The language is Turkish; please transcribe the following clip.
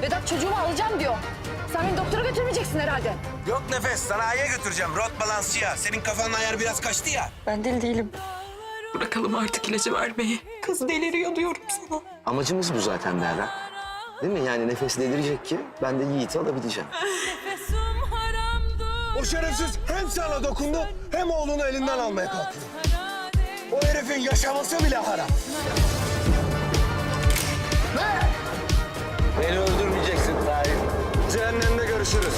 Vedat çocuğumu alacağım diyor. Sen beni doktora götürmeyeceksin herhalde. Yok Nefes, sana Ay'a götüreceğim. Rot balansçıya. Senin kafanın ayarı biraz kaçtı ya. Ben deli değilim. Bırakalım artık ilacı vermeyi. Kız deliriyor diyorum sana. Amacımız bu zaten Berra. Değil mi? Yani Nefes delirecek ki ben de Yiğit'i alabileceğim. O şerefsiz hem sana dokundu hem oğlunu elinden almaya kalktı. O herifin yaşaması bile haram. Ne? Beni öldürmeyeceksin Tahir. Cehennemde görüşürüz.